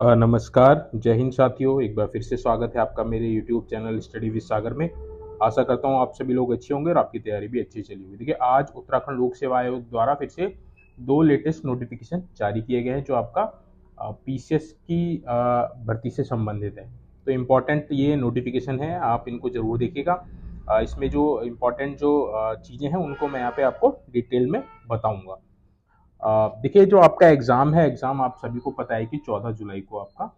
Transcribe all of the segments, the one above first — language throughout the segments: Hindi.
नमस्कार, जय हिंद साथियों। एक बार फिर से स्वागत है आपका मेरे यूट्यूब चैनल स्टडी विद सागर में। आशा करता हूँ आप सभी लोग अच्छे होंगे और आपकी तैयारी भी अच्छी चली हुई। देखिए, आज उत्तराखंड लोक सेवा आयोग द्वारा फिर से दो लेटेस्ट नोटिफिकेशन जारी किए गए हैं जो आपका पीसीएस की भर्ती से संबंधित है। तो इम्पोर्टेंट ये नोटिफिकेशन है, आप इनको जरूर देखिएगा। इसमें जो इम्पोर्टेंट जो चीज़ें हैं उनको मैं यहाँ पे आपको डिटेल में बताऊँगा। देखिए, जो आपका एग्ज़ाम है, एग्ज़ाम आप सभी को पता है कि 14 जुलाई को आपका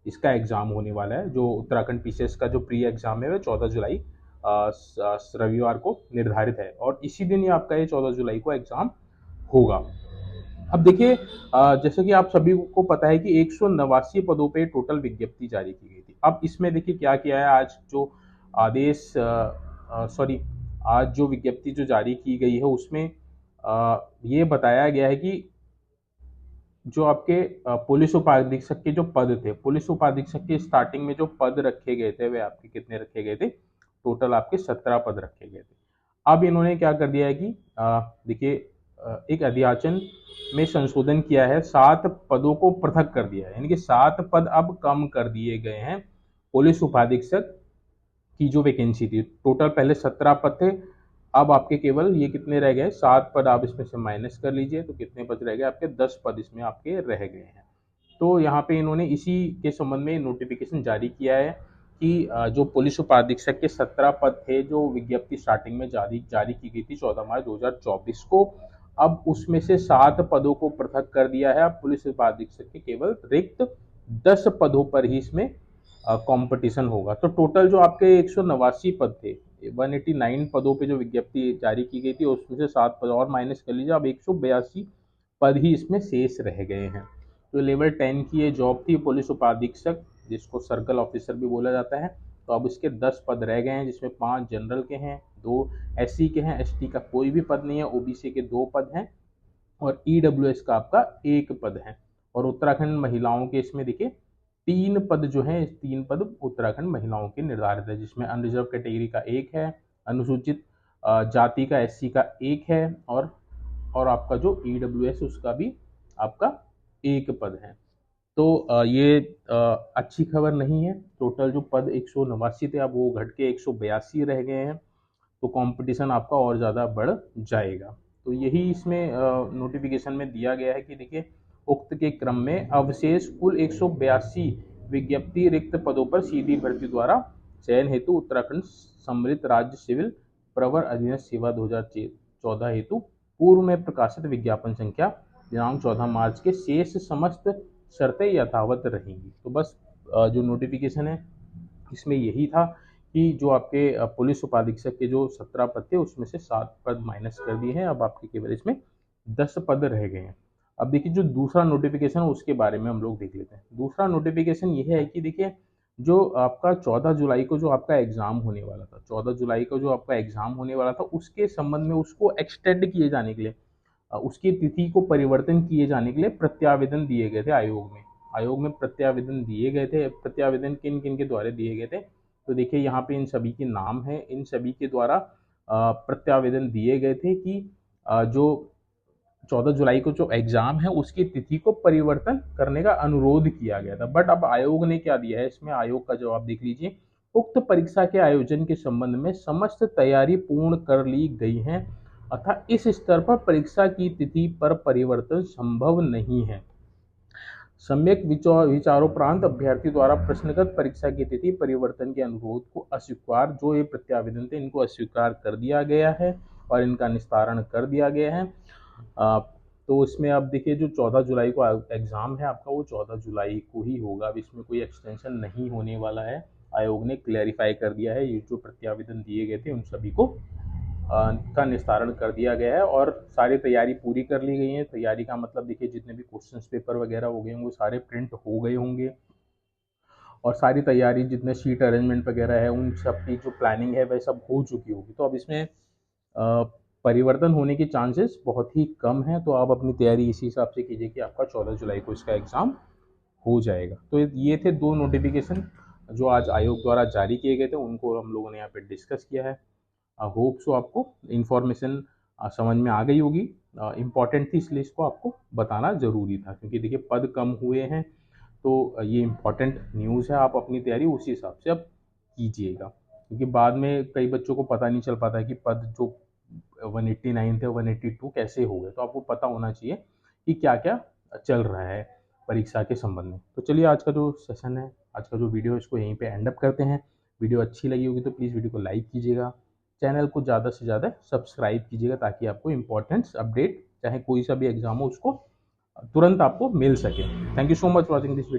इसका एग्ज़ाम होने वाला है। जो उत्तराखंड पीसीएस का जो प्री एग्ज़ाम है वो 14 जुलाई रविवार को निर्धारित है और इसी दिन ही आपका ये 14 जुलाई को एग्ज़ाम होगा। अब देखिए, जैसे कि आप सभी को पता है कि 189 पदों पे टोटल विज्ञप्ति जारी की गई थी। अब इसमें देखिए क्या किया है, आज जो आदेश सॉरी आज जो विज्ञप्ति जो जारी की गई है उसमें ये बताया गया है कि जो आपके पुलिस उपाधीक्षक के जो पद थे, पुलिस उपाधीक्षक के स्टार्टिंग में जो पद रखे गए थे वे आपके कितने रखे गए थे, टोटल आपके 17 पद रखे गए थे। अब इन्होंने क्या कर दिया है कि देखिए, एक अध्याचन में संशोधन किया है, 7 पदों को पृथक कर दिया है, यानी कि 7 पद अब कम कर दिए गए हैं। पुलिस उपाधीक्षक की जो वैकेंसी थी, टोटल पहले 17 पद थे, अब आपके केवल ये कितने रह गए, 7 पद आप इसमें से माइनस कर लीजिए तो कितने पद रह गए आपके, 10 पद इसमें आपके रह गए हैं। तो यहाँ पे इन्होंने इसी के संबंध में नोटिफिकेशन जारी किया है कि जो पुलिस उपाधीक्षक के 17 पद थे जो विज्ञप्ति स्टार्टिंग में जारी जारी की गई थी 14 मार्च 2024 को, अब उसमें से 7 पदों को पृथक कर दिया है। अब पुलिस उपाधीक्षक के केवल रिक्त 10 पदों पर ही इसमें कंपटीशन होगा। तो टोटल जो आपके 189 पद थे, 189 पदों पे जो विज्ञप्ति जारी की गई थी उसमें से 7 पद और माइनस कर लीजिए, अब 182 पद ही इसमें शेष रह गए हैं। तो लेवल 10 की ये जॉब थी पुलिस उपाधीक्षक, जिसको सर्कल ऑफिसर भी बोला जाता है। तो अब इसके 10 पद रह गए हैं, जिसमें 5 जनरल के हैं, 2 एससी के हैं, एसटी का कोई भी पद नहीं है, ओबीसी के 2 पद हैं और ईडब्ल्यूएस का आपका 1 पद है। और उत्तराखंड महिलाओं के इसमें देखिए 3 पद जो हैं, 3 पद उत्तराखंड महिलाओं के निर्धारित है, जिसमें अनरिजर्व कैटेगरी का 1 है, अनुसूचित जाति का एससी का 1 है और आपका जो ईडब्ल्यूएस उसका भी आपका 1 पद है। तो ये अच्छी खबर नहीं है। टोटल जो पद 189 थे अब वो घट के 182 रह गए हैं, तो कंपटीशन आपका और ज़्यादा बढ़ जाएगा। तो यही इसमें नोटिफिकेशन में दिया गया है कि देखिए, उक्त के क्रम में अवशेष कुल 182 विज्ञप्ति रिक्त पदों पर सीधी भर्ती द्वारा चयन हेतु उत्तराखंड सम्मिलित राज्य सिविल प्रवर अधीनस्थ सेवा 2014 हेतु पूर्व में प्रकाशित विज्ञापन संख्या दिनांक 14 मार्च के शेष समस्त शर्तें यथावत रहेंगी। तो बस जो नोटिफिकेशन है इसमें यही था कि जो आपके पुलिस उपाधीक्षक के जो 17 पद थे उसमें से 7 पद माइनस कर दिए हैं, अब आपके केवल इसमें 10 पद रह गए हैं। अब देखिए, जो दूसरा नोटिफिकेशन है उसके बारे में हम लोग देख लेते हैं। दूसरा नोटिफिकेशन यह है कि देखिए, जो आपका 14 जुलाई को जो आपका एग्जाम होने वाला था, 14 जुलाई को जो आपका एग्जाम होने वाला था उसके संबंध में उसको एक्सटेंड किए जाने के लिए, उसकी तिथि को परिवर्तन किए जाने के लिए प्रत्यावेदन दिए गए थे आयोग में। आयोग में प्रत्यावेदन दिए गए थे। प्रत्यावेदन किन किन के द्वारा दिए गए थे, तो देखिए यहाँ पे इन सभी के नाम है, इन सभी के द्वारा प्रत्यावेदन दिए गए थे कि जो 14 जुलाई को जो एग्जाम है उसकी तिथि को परिवर्तन करने का अनुरोध किया गया था। बट अब आयोग ने क्या दिया है, इसमें आयोग का जवाब देख लीजिए। उक्त परीक्षा के आयोजन के संबंध में समस्त तैयारी पूर्ण कर ली गई है अतः इस स्तर पर परीक्षा की तिथि पर परिवर्तन संभव नहीं है। सम्यक विचारोपरांत अभ्यर्थी द्वारा प्रश्नगत परीक्षा की तिथि परिवर्तन के अनुरोध को अस्वीकार, जो ये प्रत्यावेदन थे इनको अस्वीकार कर दिया गया है और इनका निस्तारण कर दिया गया है। तो इसमें अब देखिए, जो 14 जुलाई को एग्ज़ाम है आपका वो 14 जुलाई को ही होगा। अब इसमें कोई एक्सटेंशन नहीं होने वाला है। आयोग ने क्लैरिफाई कर दिया है, ये जो प्रत्यावेदन दिए गए थे उन सभी को का निस्तारण कर दिया गया है और सारी तैयारी पूरी कर ली गई है। तैयारी का मतलब देखिए, जितने भी क्वेश्चन पेपर वगैरह हो गए होंगे वो सारे प्रिंट हो गए होंगे और सारी तैयारी जितने शीट अरेंजमेंट वगैरह है उन सब की जो प्लानिंग है वह सब हो चुकी होगी। तो अब इसमें परिवर्तन होने के चांसेस बहुत ही कम हैं। तो आप अपनी तैयारी इसी हिसाब से कीजिए कि आपका 14 जुलाई को इसका एग्ज़ाम हो जाएगा। तो ये थे दो नोटिफिकेशन जो आज आयोग द्वारा जारी किए गए थे, उनको हम लोगों ने यहाँ पे डिस्कस किया है। होप सो आपको इन्फॉर्मेशन समझ में आ गई होगी। इम्पॉर्टेंट थी इसलिए इसको आपको बताना ज़रूरी था, क्योंकि देखिए पद कम हुए हैं तो ये इम्पॉर्टेंट न्यूज़ है, आप अपनी तैयारी उसी हिसाब से अब कीजिएगा, क्योंकि बाद में कई बच्चों को पता नहीं चल पाता है कि पद जो 189 थे 182 कैसे हो गए। तो आपको पता होना चाहिए कि क्या क्या चल रहा है परीक्षा के संबंध में। तो चलिए आज का जो सेशन है, आज का जो वीडियो है, इसको यहीं पे एंड अप करते हैं। वीडियो अच्छी लगी होगी तो प्लीज़ वीडियो को लाइक कीजिएगा, चैनल को ज़्यादा से ज़्यादा सब्सक्राइब कीजिएगा, ताकि आपको इंपॉर्टेंट अपडेट चाहे कोई सा भी एग्जाम हो उसको तुरंत आपको मिल सके। Thank you so much watching this video.